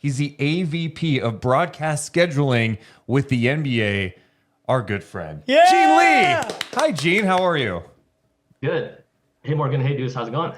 He's the AVP of broadcast scheduling with the NBA. Our good friend, Yeah! Gene Lee. Hi, Gene. How are you? Good. Hey, Morgan. Hey, Deuce. How's it going?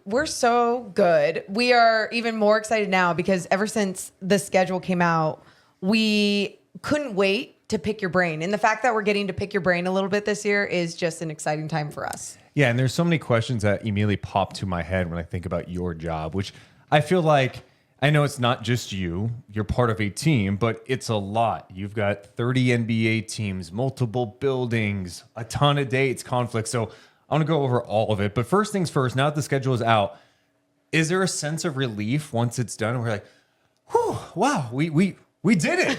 We're so good. We are even more excited now because ever since the schedule came out, we couldn't wait to pick your brain. And the fact that we're getting to pick your brain a little bit this year is just an exciting time for us. Yeah, and there's so many questions that immediately pop to my head when I think about your job, which I feel like I know it's not just you. You're part of a team, but it's a lot. You've got 30 NBA teams, multiple buildings, a ton of dates, conflicts. So I want to go over all of it. But first things first, now that the schedule is out, is there a sense of relief once it's done? We're like, whew, wow, we did it.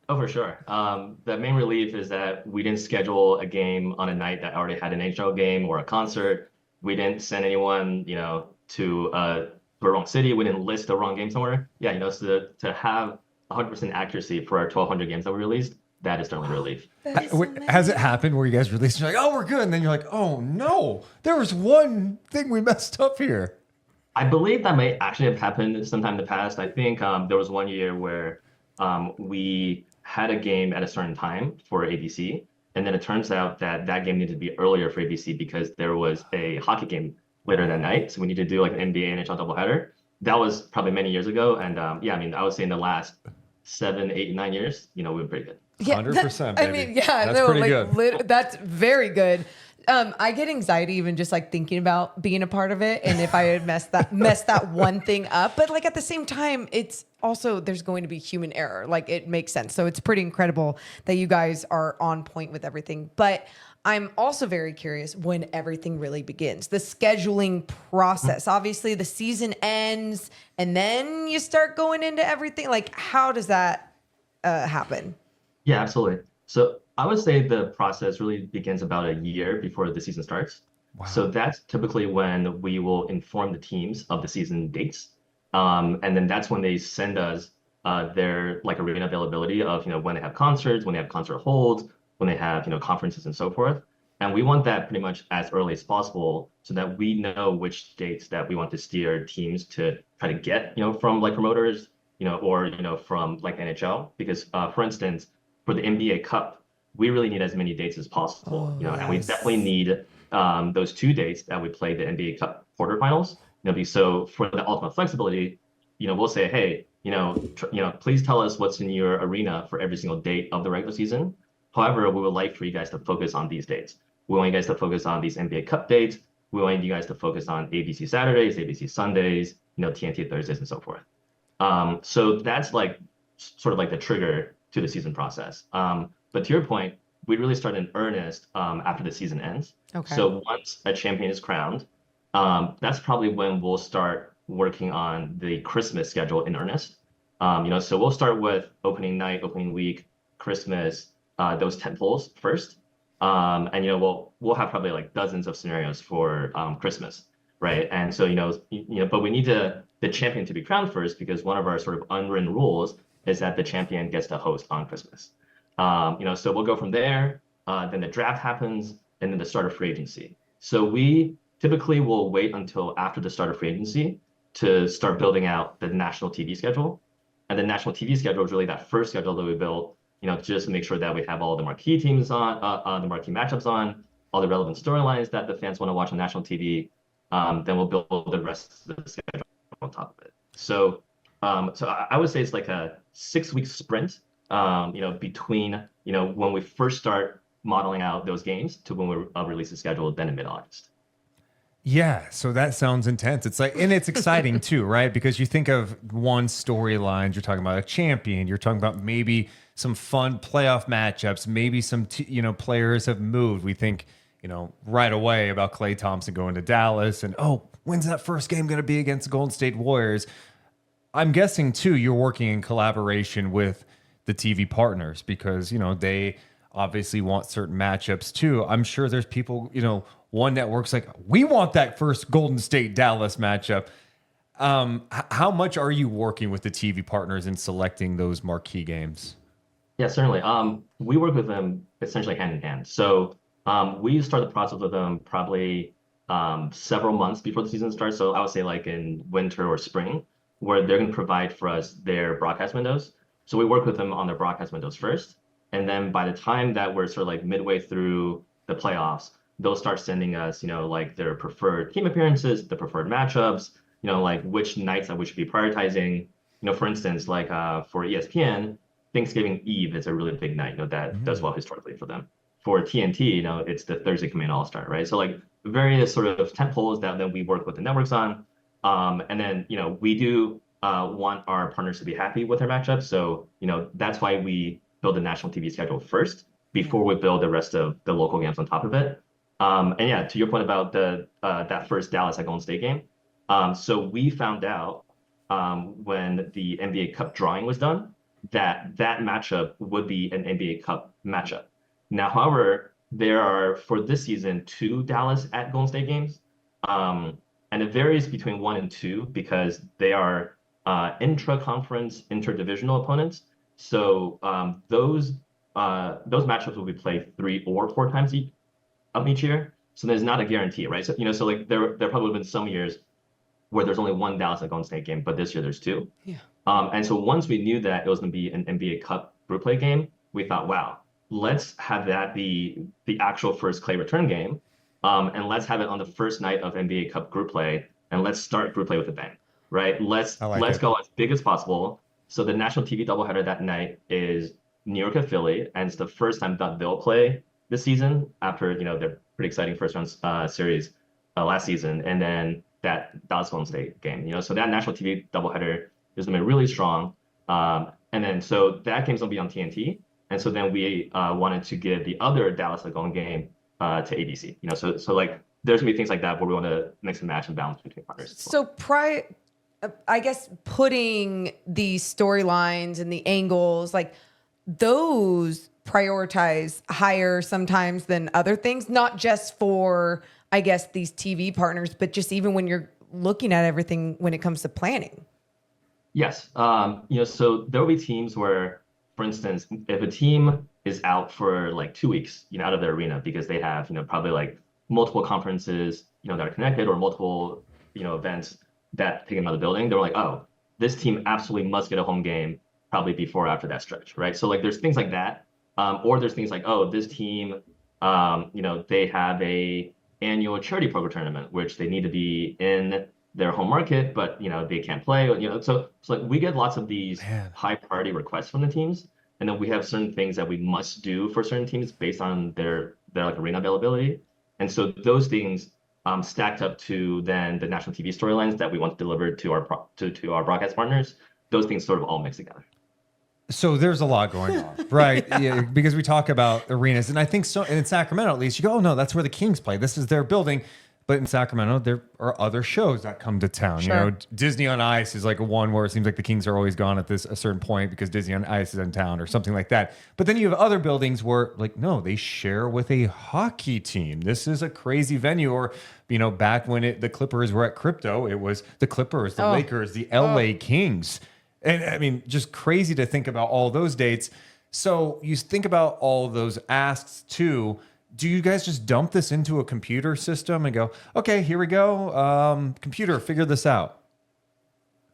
Oh, for sure. The main relief is that we didn't schedule a game on a night that already had an NHL game or a concert. We didn't send anyone, to the wrong city. We didn't list the wrong game somewhere. Yeah, so to have 100% accuracy for our 1,200 games that we released, that is certainly a relief. Has it happened where you guys released, you're like, oh, we're good. And then you're like, oh, no, there was one thing we messed up here. I believe that may actually have happened sometime in the past. I think there was one year where we had a game at a certain time for ABC. And then it turns out that that game needed to be earlier for ABC because there was a hockey game later that night. So we needed to do like an NBA NHL doubleheader. That was probably many years ago. And I would say in the last 7, 8, 9 years, we were pretty good. Yeah, 100%, baby. I mean, yeah, that's pretty good. That's very good. I get anxiety even just like thinking about being a part of it, and if I had messed that one thing up. But like at the same time, it's also there's going to be human error. Like it makes sense. So it's pretty incredible that you guys are on point with everything. But I'm also very curious when everything really begins. The scheduling process. Obviously, the season ends, and then you start going into everything. Like, how does that happen? Yeah, absolutely. So I would say the process really begins about a year before the season starts. Wow. So that's typically when we will inform the teams of the season dates. And then that's when they send us their like arena availability of, when they have concerts, when they have concert holds, when they have, conferences and so forth. And we want that pretty much as early as possible so that we know which dates that we want to steer teams to try to get, from like promoters, or, from like NHL. Because for instance, for the NBA Cup, we really need as many dates as possible, and we definitely need those 2 dates that we play the NBA Cup quarterfinals. So for the ultimate flexibility, we'll say, hey, please tell us what's in your arena for every single date of the regular season. However, we would like for you guys to focus on these dates. We want you guys to focus on these NBA Cup dates. We want you guys to focus on ABC Saturdays, ABC Sundays, TNT Thursdays, and so forth. So that's like sort of like the trigger to the season process. But to your point, we really start in earnest after the season ends. Okay. So once a champion is crowned, that's probably when we'll start working on the Christmas schedule in earnest. So we'll start with opening night, opening week, Christmas, those tentpoles first. And we'll have probably like dozens of scenarios for Christmas, right? And so but we need the champion to be crowned first because one of our sort of unwritten rules is that the champion gets to host on Christmas. So we'll go from there. Then the draft happens, and then the start of free agency. So we typically will wait until after the start of free agency to start building out the national TV schedule. And the national TV schedule is really that first schedule that we built, just to make sure that we have all the marquee teams on, the marquee matchups on, all the relevant storylines that the fans want to watch on national TV. Then we'll build the rest of the schedule on top of it. So I would say it's like a 6-week sprint, between, when we first start modeling out those games to when we release the schedule, then in mid-August. Yeah, so that sounds intense. It's like, and it's exciting too, right? Because you think of one storylines, you're talking about a champion, you're talking about maybe some fun playoff matchups, maybe some players have moved. We think, right away about Klay Thompson going to Dallas, and when's that first game going to be against the Golden State Warriors? I'm guessing too, you're working in collaboration with the TV partners because they obviously want certain matchups too. I'm sure there's people, one network's like, we want that first Golden State Dallas matchup. How much are you working with the TV partners in selecting those marquee games? Yeah, certainly. We work with them essentially hand in hand. So we start the process with them probably several months before the season starts. So I would say like in winter or spring, where they're going to provide for us their broadcast windows. So we work with them on their broadcast windows first. And then by the time that we're sort of like midway through the playoffs, they'll start sending us, like their preferred team appearances, the preferred matchups, like which nights that we should be prioritizing. For instance, like for ESPN, Thanksgiving Eve is a really big night, that does well historically for them. For TNT, it's the Thursday Command All-Star, right? So like various sort of tent poles that then we work with the networks on. And then, we do want our partners to be happy with their matchups. So, that's why we build the national TV schedule first before we build the rest of the local games on top of it. And yeah, to your point about that first Dallas at Golden State game. So we found out when the NBA Cup drawing was done that matchup would be an NBA Cup matchup. Now, however, there are for this season 2 Dallas at Golden State games. And it varies between 1 and 2 because they are intra-conference, interdivisional opponents. So those matchups will be played 3 or 4 times each year. So there's not a guarantee, right? So so like there probably have been some years where there's only 1 Dallas at Golden State game, but this year there's 2. Yeah. And so once we knew that it was going to be an NBA Cup group play game, we thought, wow, let's have that be the actual first Clay return game. And let's have it on the first night of NBA Cup group play, and let's start group play with a bang, right? Let's go as big as possible. So the national TV doubleheader that night is New York at Philly, and it's the first time that they'll play this season after their pretty exciting first round series last season, and then that Dallas Golden State game. So that national TV doubleheader is going to be really strong. And then so that game's going to be on TNT, and so then we wanted to give the other Dallas Golden game to ABC, so like there's gonna be things like that where we want to mix and match and balance between partners. So I guess putting the storylines and the angles, like those prioritize higher sometimes than other things, not just for, I guess, these TV partners, but just even when you're looking at everything when it comes to planning. Yes. So there will be teams where, for instance, if a team is out for like 2 weeks, out of their arena because they have, probably like multiple conferences, that are connected or multiple, events that take them out of the building, they're like, oh, this team absolutely must get a home game probably before or after that stretch, right? So like there's things like that. Or there's things like, oh, this team, they have a annual charity poker tournament, which they need to be in their home market, but, they can't play, so like we get lots of these high priority requests from the teams. And then we have certain things that we must do for certain teams based on their like arena availability. And so those things stacked up to then the national TV storylines that we want to deliver to our broadcast partners. Those things sort of all mix together. So there's a lot going on, right? Yeah, because we talk about arenas, and I think so. And in Sacramento, at least, you go, oh no, that's where the Kings play. This is their building. But in Sacramento, there are other shows that come to town. Sure. Disney on Ice is like one where it seems like the Kings are always gone at a certain point because Disney on Ice is in town or something like that. But then you have other buildings where, like, no, they share with a hockey team. This is a crazy venue. Or, back when the Clippers were at Crypto, it was the Clippers, the Lakers, the LA Kings. And I mean, just crazy to think about all those dates. So you think about all those asks too. Do you guys just dump this into a computer system and go, okay, here we go. Computer, figure this out?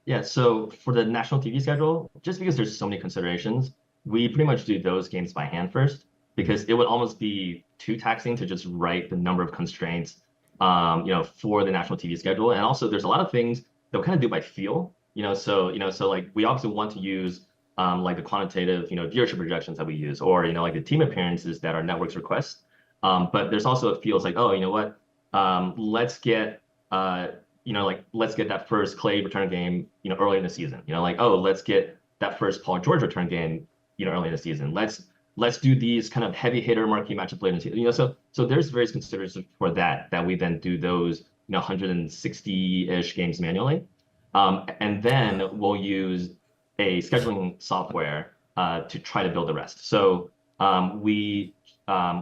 Yeah, so for the national TV schedule, just because there's so many considerations, we pretty much do those games by hand first, because it would almost be too taxing to just write the number of constraints, for the national TV schedule. And also there's a lot of things that we kind of do by feel, so like we obviously want to use like the quantitative, viewership projections that we use, or, like the team appearances that our networks request. But there's also it feels like, oh, you know what? Let's get let's get that first Clay return game, early in the season. Like, oh, let's get that first Paul George return game, early in the season. Let's do these kind of heavy hitter marquee matchups later in the season. So there's various considerations for that we then do those 160-ish games manually, and then we'll use a scheduling software to try to build the rest. So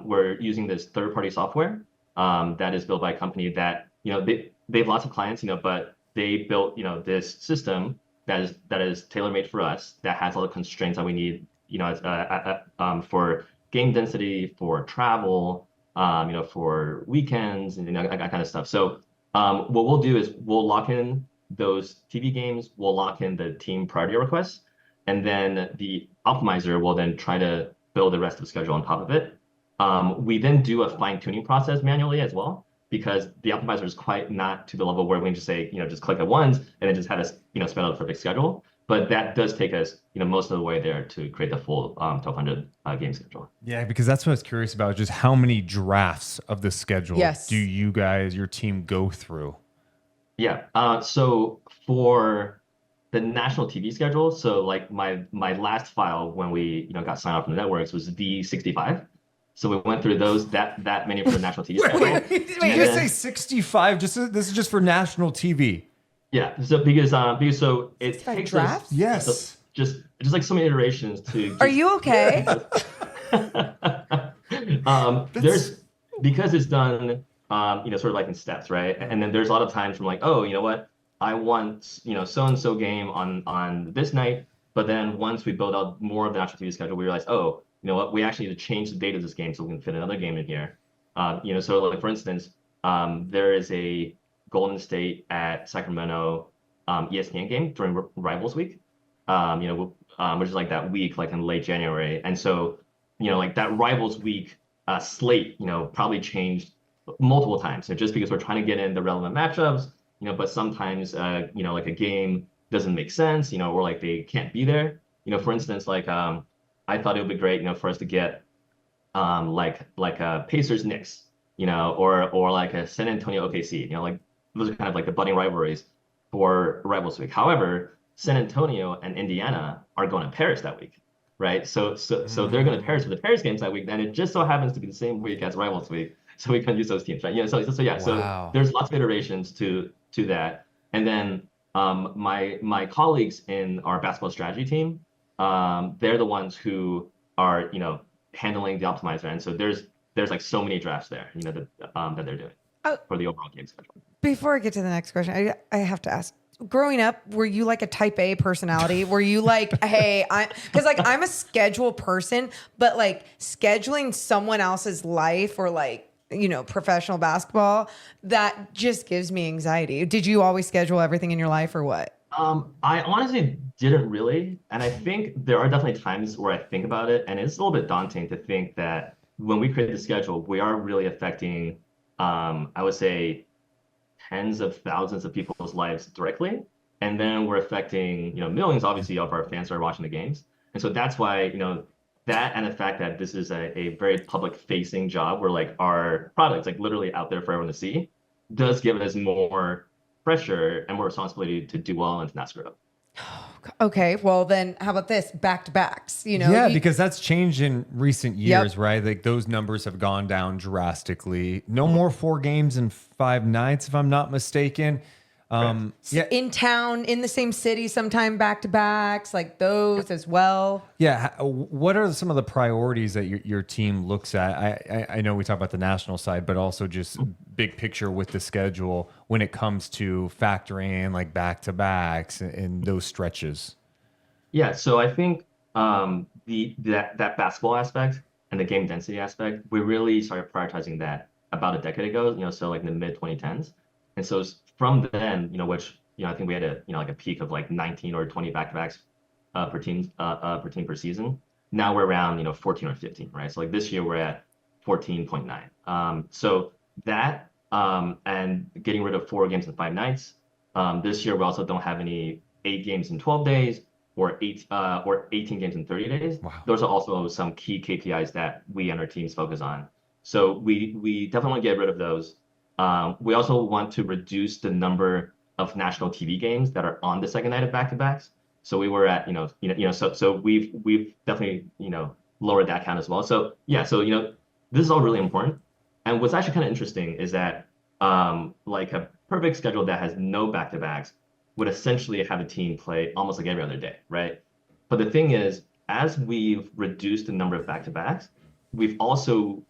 we're using this third-party software that is built by a company that they have lots of clients, but they built this system that is tailor-made for us, that has all the constraints that we need for game density, for travel, for weekends, and that kind of stuff. So what we'll do is we'll lock in those TV games will lock in the team priority requests, and then the optimizer will then try to build the rest of the schedule on top of it. We then do a fine-tuning process manually as well, because the optimizer is quite not to the level where we can just say, just click it once and then just have us, spit out a perfect schedule. But that does take us, most of the way there to create the full 1,200 game schedule. Yeah, because that's what I was curious about, just how many drafts of the schedule do you guys, your team, go through? Yeah. So for the national TV schedule, so like my last file when we got signed off from the networks was V65. So we went through those that many for the national TV schedule. Wait, you say 65? This is just for national TV. Yeah. So because so it takes drafts? us Yes. just like so many iterations to. Are you okay? There's because it's done sort of like in steps, right? And then there's a lot of times from like, oh, you know what? I want, so and so game on this night. But then once we build out more of the national TV schedule, we realize, oh, you know what? We actually need to change the date of this game so we can fit another game in here. So like for instance, there is a Golden State at Sacramento ESPN game during Rivals Week, which is like that week, like in late January. And so, like that Rivals Week slate, probably changed multiple times. So just because we're trying to get in the relevant matchups, but sometimes, like a game doesn't make sense, or like they can't be there. For instance, like I thought it would be great, for us to get like a Pacers Knicks, or like a San Antonio OKC, like those are kind of like the budding rivalries for Rivals Week. However, San Antonio and Indiana are going to Paris that week, right? So they're going to Paris for the Paris games that week, and it just so happens to be the same week as Rivals Week, so we can use those teams, right? So there's lots of iterations to that, and then my colleagues in our basketball strategy team, they're the ones who are handling the optimizer, and so there's like so many drafts there, that they're doing for the overall game schedule. Before I get to the next question, I have to ask. Growing up, were you like a type A personality? Were you like, hey, because like I'm a schedule person, but like scheduling someone else's life or like, professional basketball, that just gives me anxiety. Did you always schedule everything in your life or what? I honestly didn't really. And I think there are definitely times where I think about it, and it's a little bit daunting to think that when we create the schedule, we are really affecting, I would say, tens of thousands of people's lives directly. And then we're affecting, millions, obviously, of our fans that are watching the games. And so that's why, that and the fact that this is a very public facing job where like our product's like literally out there for everyone to see does give us more pressure and more responsibility to do well and to not screw up. Okay, well then how about this? Back-to-backs, Yeah, because that's changed in recent years, right? Like those numbers have gone down drastically. No more 4 games in 5 nights, if I'm not mistaken. In town, in the same city, sometime back-to-backs, like those as well. Yeah, what are some of the priorities that your team looks at? I know we talk about the national side, but also just big picture with the schedule when it comes to factoring in like back-to-backs and those stretches. Yeah, so I think that basketball aspect and the game density aspect, we really started prioritizing that about a decade ago, so like in the mid 2010s. And so from then, which, I think we had like a peak of like 19 or 20 back-to-backs per team per season. Now we're around, 14 or 15, right? So like this year we're at 14.9. So that and getting rid of 4 games in 5 nights. This year we also don't have any 8 games in 12 days or 18 games in 30 days. Wow. Those are also some key KPIs that we and our teams focus on. So we definitely want to get rid of those. We also want to reduce the number of national TV games that are on the second night of back-to-backs. So we were at, so we've definitely, lowered that count as well. So yeah, so this is all really important. And what's actually kind of interesting is that like a perfect schedule that has no back-to-backs would essentially have a team play almost like every other day, right? But the thing is, as we've reduced the number of back-to-backs, we've also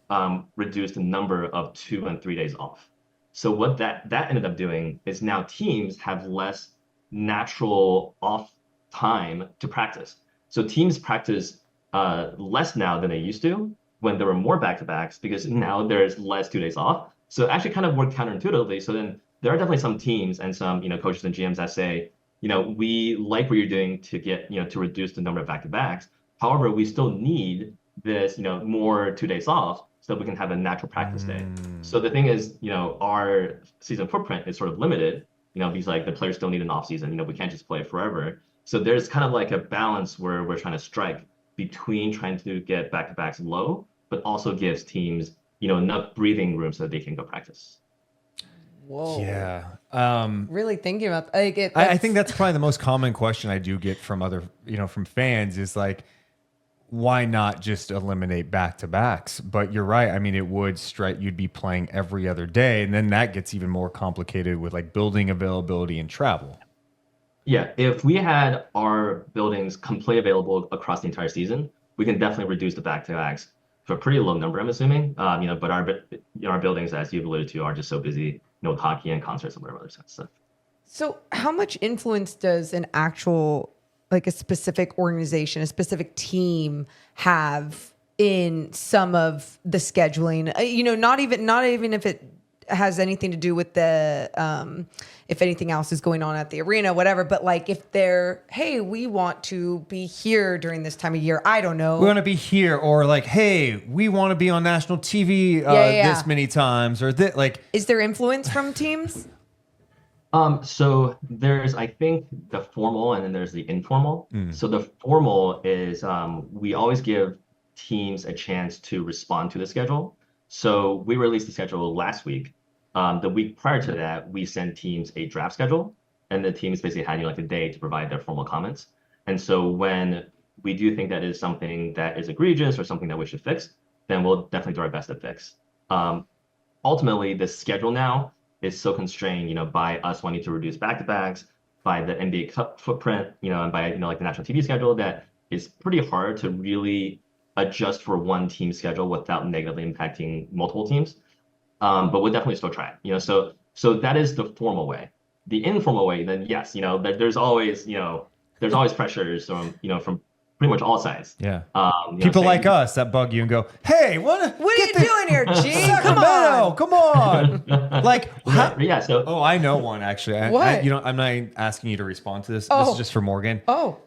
reduced the number of 2 and 3 days off. So what that ended up doing is now teams have less natural off time to practice. So teams practice less now than they used to when there were more back-to-backs because now there's less 2 days off. So it actually kind of worked counterintuitively. So then there are definitely some teams and some, coaches and GMs that say, we like what you're doing to get, to reduce the number of back-to-backs. However, we still need this, more 2 days off so that we can have a natural practice day. So the thing is, our season footprint is sort of limited, because like the players still need an off season. We can't just play forever. So there's kind of like a balance where we're trying to strike between trying to get back-to-backs low, but also gives teams, enough breathing room so that they can go practice. Whoa. Yeah. Really thinking about like it. I think that's probably the most common question I do get from other, from fans is like, why not just eliminate back-to-backs? But you're right. I mean, it would strike, you'd be playing every other day. And then that gets even more complicated with like building availability and travel. Yeah, if we had our buildings completely available across the entire season, we can definitely reduce the back-to-backs to a pretty low number, I'm assuming. But our buildings, as you've alluded to, are just so busy, with hockey and concerts and whatever other stuff. So how much influence does an actual, like a specific organization, a specific team have in some of the scheduling? Not even if it has anything to do with the if anything else is going on at the arena, whatever, but like if they're, hey, we want to be here during this time of year, I don't know, We want to be here, or like, hey, we want to be on national TV this many times, or that, like, is there influence from teams? So there's, I think, the formal and then there's the informal. So the formal is we always give teams a chance to respond to the schedule. So we released the schedule last week. The week prior to that, we sent teams a draft schedule, and the teams basically had like a day to provide their formal comments. And so when we do think that is something that is egregious or something that we should fix, then we'll definitely do our best to fix. Ultimately, the schedule now is so constrained, by us wanting to reduce back-to-backs, by the NBA Cup footprint, and by like the national TV schedule, that it's pretty hard to really adjust for one team schedule without negatively impacting multiple teams. But we'll definitely still try it. So that is the formal way. The informal way, then yes, there's always pressures from pretty much all sides. Yeah. People like us that bug you and go, hey, what are you doing here, G? Come on. Like, yeah. So I know one actually. What? I'm not asking you to respond to this. This is just for Morgan. Oh,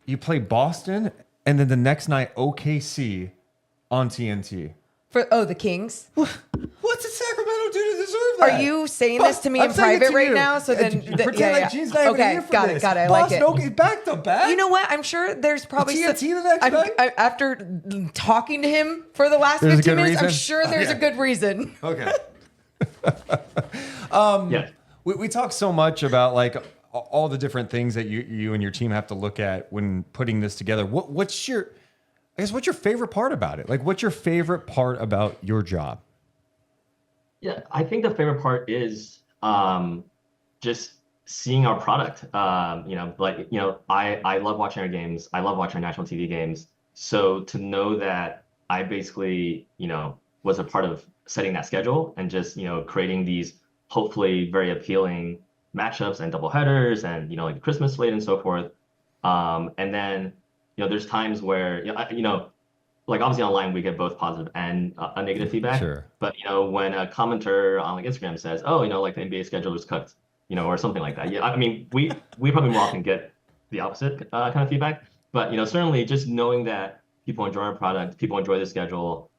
you play Boston, and then the next night OKC on TNT. The Kings. What's a Sacramento do to deserve that? Are you saying this to me in private right now? So then pretend like Gene's not even here for got this. it. Got it. I Boston, like it. okay, back to back. You know what? I'm sure there's probably TNT the next night? after talking to him for the last There's a 15 good minutes. I'm reason? sure there's a good reason. Okay. yeah. We talk so much about like all the different things that you and your team have to look at when putting this together. What's your favorite part about it? Like, what's your favorite part about your job? Yeah, I think the favorite part is just seeing our product. I love watching our games. I love watching our national TV games. So to know that I basically, was a part of setting that schedule and just, creating these hopefully very appealing matchups and doubleheaders and, like the Christmas slate and so forth. And then, there's times where, like obviously online we get both positive and a negative feedback. Sure. But when a commenter on like Instagram says, "Oh, like the NBA schedule is cooked," or something like that. Yeah, I mean we probably more often get the opposite kind of feedback. But certainly just knowing that people enjoy our product, people enjoy the schedule,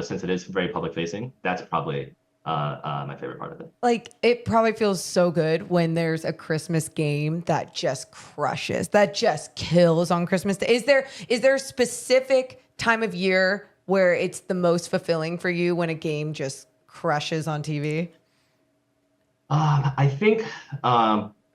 since it is very public facing, that's probably my favorite part of it. Like, it probably feels so good when there's a Christmas game that just crushes, that just kills on Christmas Day. Is there a specific time of year where it's the most fulfilling for you when a game just crushes on TV? I think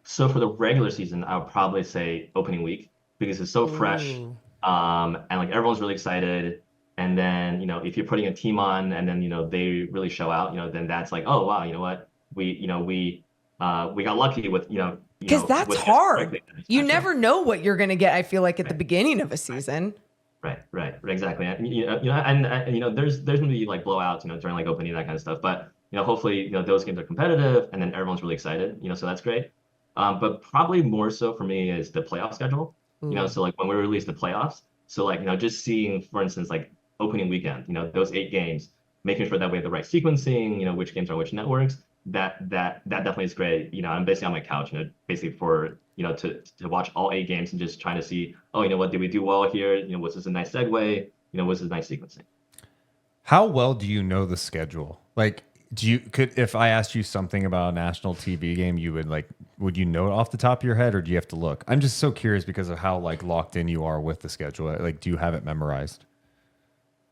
so for the regular season, I would probably say opening week because it's so fresh, and like everyone's really excited. And then, if you're putting a team on and then, they really show out, then that's like, oh, wow, you know what? We got lucky with, because that's hard. You never know what you're going to get, I feel like, at the beginning of a season. Right, exactly. And there's going to be like blowouts, during like opening, that kind of stuff. But, hopefully, those games are competitive and then everyone's really excited, so that's great. But probably more so for me is the playoff schedule, so like when we release the playoffs. So like, just seeing, for instance, like opening weekend, those 8 games, making sure that we have the right sequencing, which games are on which networks. that definitely is great. I'm basically on my couch, basically for to watch all 8 games and just trying to see, oh, what did we do well here? Was this a nice segue? Was this nice sequencing? How well do you know the schedule? Like, if I asked you something about a national TV game, would you know it off the top of your head, or do you have to look? I'm just so curious because of how like locked in you are with the schedule. Like, do you have it memorized?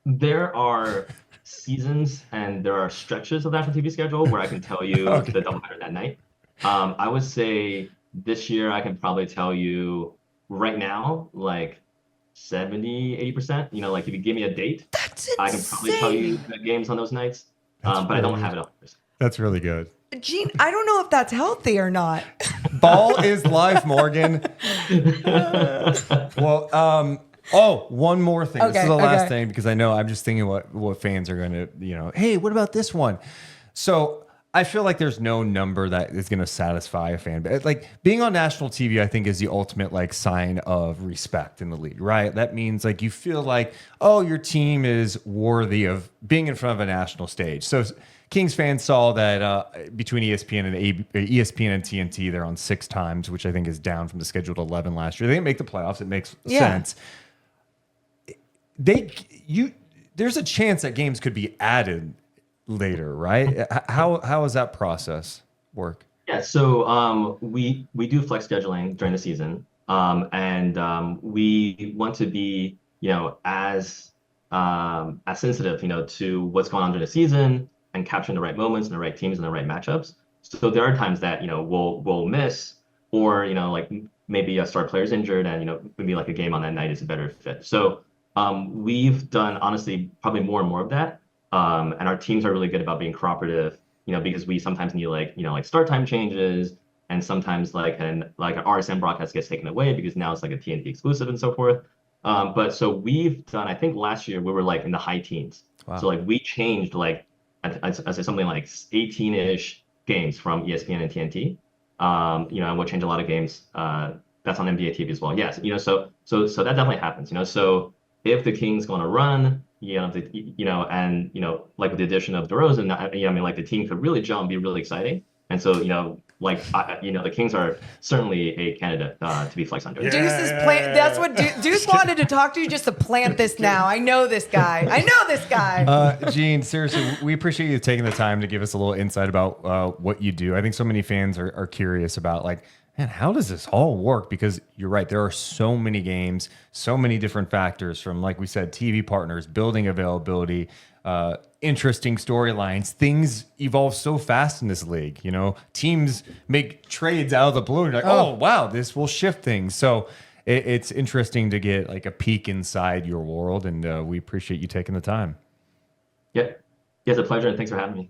There are seasons and there are stretches of national TV schedule where I can tell you Okay. the doubleheader that night. I would say this year I can probably tell you right now, like 70, 80%. Like if you give me a date, That's I can probably tell you insane. the games on those nights. That's But I don't really have good. it 100%. That's really good. Gene, I don't know if that's healthy or not. Ball is life, Morgan. Well, one more thing. This Okay, is the last okay. thing because I know I'm just thinking what fans are going to, hey, what about this one? So I feel like there's no number that is going to satisfy a fan. But like being on national TV, I think is the ultimate like sign of respect in the league, right? That means like you feel like, oh, your team is worthy of being in front of a national stage. So Kings fans saw that between ESPN and TNT, they're on 6 times, which I think is down from the scheduled 11 last year. They didn't make the playoffs. It makes sense. There's a chance that games could be added later, right? How does that process work? Yeah, so we do flex scheduling during the season, and we want to be as sensitive to what's going on during the season and capturing the right moments and the right teams and the right matchups. So there are times that we'll miss, or like maybe a star player's injured, and maybe like a game on that night is a better fit. So we've done honestly probably more and more of that. And our teams are really good about being cooperative, because we sometimes need like start time changes, and sometimes like an RSN broadcast gets taken away because now it's like a TNT exclusive and so forth. But so we've done, I think last year we were like in the high teens. Wow. So like we changed like I'd say something like 18-ish games from ESPN and TNT. And we'll change a lot of games that's on NBA TV as well. Yes, so that definitely happens. So if the Kings go on a run, like with the addition of DeRozan, like the team could really jump, be really exciting. And so, the Kings are certainly a candidate to be flexed on. Deuce is that's what Deuce wanted to talk to you just to plant this now. I know this guy. Gene, seriously, we appreciate you taking the time to give us a little insight about what you do. I think so many fans are curious about like, man, how does this all work? Because you're right, there are so many games, so many different factors from, like we said, TV partners, building availability, interesting storylines. Things evolve so fast in this league. Teams make trades out of the blue. And you're like, oh, wow, this will shift things. So it's interesting to get like a peek inside your world, and we appreciate you taking the time. Yeah, it's a pleasure, and thanks for having me.